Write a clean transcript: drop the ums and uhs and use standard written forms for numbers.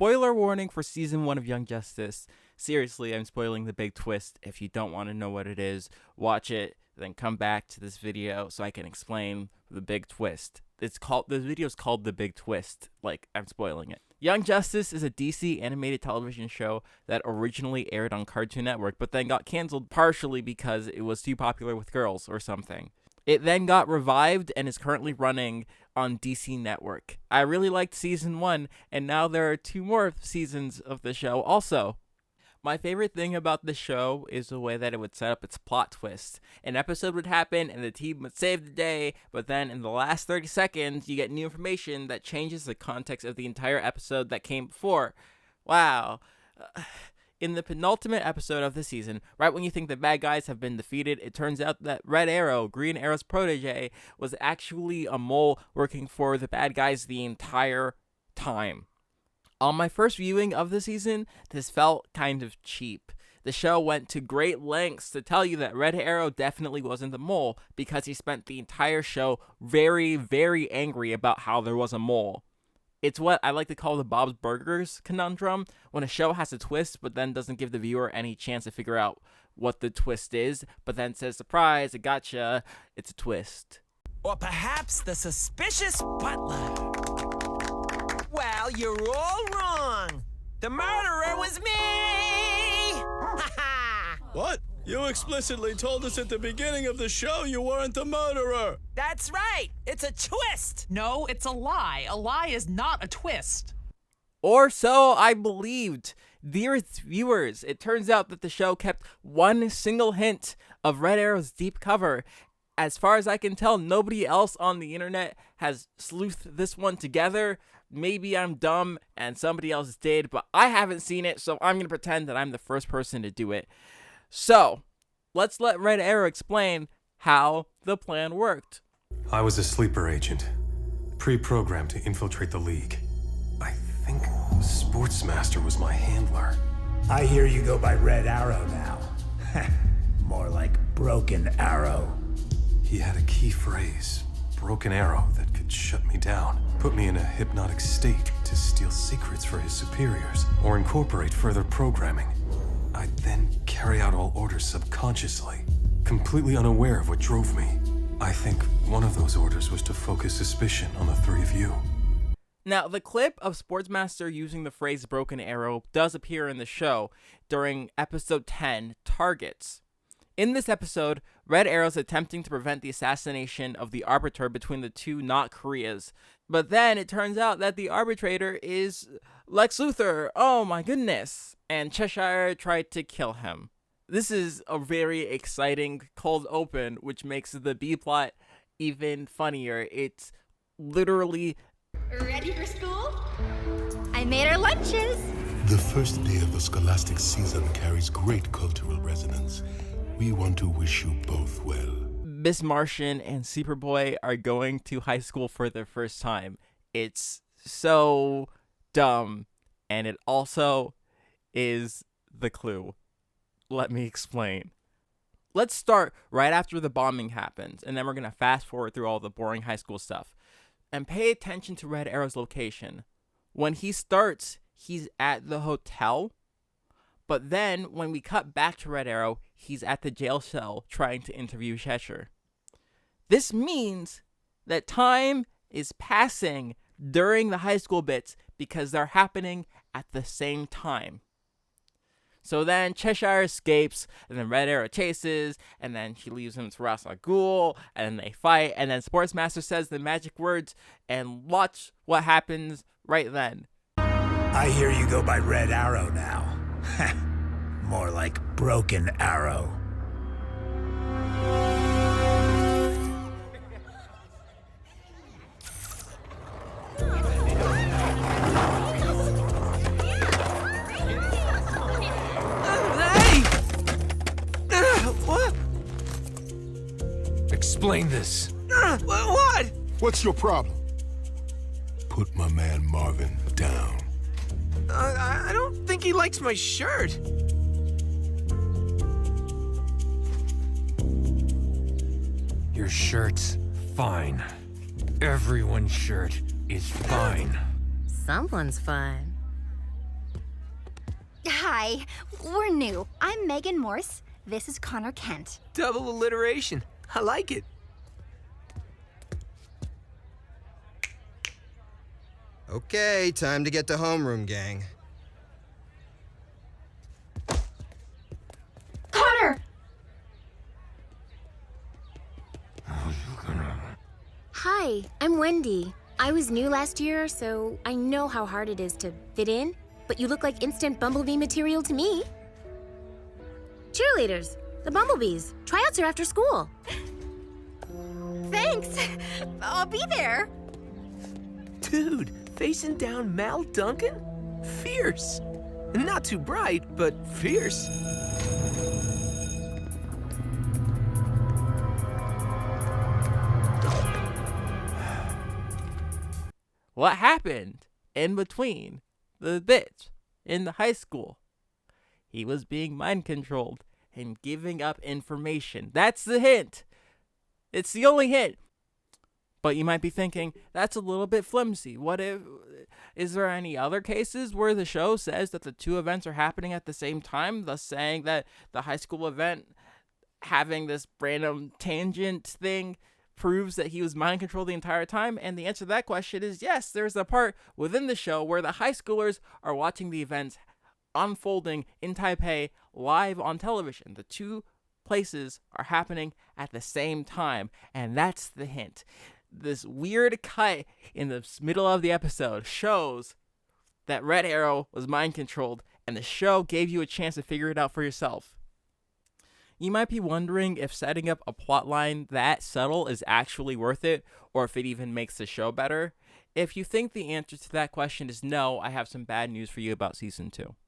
Spoiler warning for season 1 of Young Justice. Seriously, I'm spoiling the big twist. If you don't want to know what it is, watch it, then come back to this video so I can explain the big twist. The video is called The Big Twist, like I'm spoiling it. Young Justice is a DC animated television show that originally aired on Cartoon Network, but then got canceled partially because it was too popular with girls or something. It then got revived and is currently running on DC Network. I really liked season 1, and now there are 2 more seasons of the show also. My favorite thing about the show is the way that it would set up its plot twist. An episode would happen and the team would save the day, but then in the last 30 seconds, you get new information that changes the context of the entire episode that came before. Wow. In the penultimate episode of the season, right when you think the bad guys have been defeated, it turns out that Red Arrow, Green Arrow's protege, was actually a mole working for the bad guys the entire time. On my first viewing of the season, this felt kind of cheap. The show went to great lengths to tell you that Red Arrow definitely wasn't the mole because he spent the entire show very, very angry about how there was a mole. It's what I like to call the Bob's Burgers conundrum, when a show has a twist but then doesn't give the viewer any chance to figure out what the twist is, but then says, surprise, I gotcha, it's a twist. Or perhaps the suspicious butler. Well, you're all wrong. The murderer was me! Ha ha! What? You explicitly told us at the beginning of the show you weren't the murderer! That's right! It's a twist! No, it's a lie. A lie is not a twist. Or so I believed. Dearest viewers, it turns out that the show kept one single hint of Red Arrow's deep cover. As far as I can tell, nobody else on the internet has sleuthed this one together. Maybe I'm dumb and somebody else did, but I haven't seen it, so I'm going to pretend that I'm the first person to do it. So, let's let Red Arrow explain how the plan worked. I was a sleeper agent, pre-programmed to infiltrate the League. I think Sportsmaster was my handler. I hear you go by Red Arrow now. More like Broken Arrow. He had a key phrase, Broken Arrow, that could shut me down, put me in a hypnotic state to steal secrets for his superiors, or incorporate further programming. I'd then carry out all orders subconsciously, completely unaware of what drove me. I think one of those orders was to focus suspicion on the 3 of you. Now, the clip of Sportsmaster using the phrase Broken Arrow does appear in the show during episode 10, Targets. In this episode, Red Arrow's attempting to prevent the assassination of the arbiter between the 2 not Koreas. But then it turns out that the arbitrator is Lex Luthor. Oh my goodness. And Cheshire tried to kill him. This is a very exciting cold open, which makes the B-plot even funnier. It's literally... Ready for school? I made our lunches. The first day of the scholastic season carries great cultural resonance. We want to wish you both well. Miss Martian and Superboy are going to high school for the first time. It's so dumb, and it also is the clue. Let me explain. Let's start right after the bombing happens, and then we're going to fast forward through all the boring high school stuff. And pay attention to Red Arrow's location. When he starts, he's at the hotel. But then, when we cut back to Red Arrow, he's at the jail cell trying to interview Cheshire. This means that time is passing during the high school bits because they're happening at the same time. So then Cheshire escapes, and then Red Arrow chases, and then she leaves him to Ra's al Ghul, and then they fight, and then Sportsmaster says the magic words, and watch what happens right then. I hear you go by Red Arrow now. More like Broken Arrow. What? Explain this. What? What's your problem? Put my man Marvin down. I don't think he likes my shirt. Your shirt's fine. Everyone's shirt is fine. Someone's fine. Hi, we're new. I'm Megan Morse. This is Connor Kent. Double alliteration. I like it. Okay, time to get to homeroom, gang. Connor! Hi, I'm Wendy. I was new last year, so I know how hard it is to fit in, but you look like instant Bumblebee material to me. Cheerleaders, the Bumblebees. Tryouts are after school. Thanks. I'll be there. Dude, facing down Mal Duncan? Fierce. Not too bright, but fierce. What happened in between the bit in the high school? He was being mind controlled and giving up information. That's the hint. It's the only hint. But you might be thinking, that's a little bit flimsy. What if, is there any other cases where the show says that the two events are happening at the same time, thus saying that the high school event having this random tangent thing proves that he was mind controlled the entire time? And the answer to that question is yes. There's a part within the show where the high schoolers are watching the events unfolding in Taipei live on television. The two places are happening at the same time, and that's the hint. This weird cut in the middle of the episode shows that Red Arrow was mind controlled, and the show gave you a chance to figure it out for yourself. You might be wondering if setting up a plotline that subtle is actually worth it, or if it even makes the show better. If you think the answer to that question is no, I have some bad news for you about Season 2.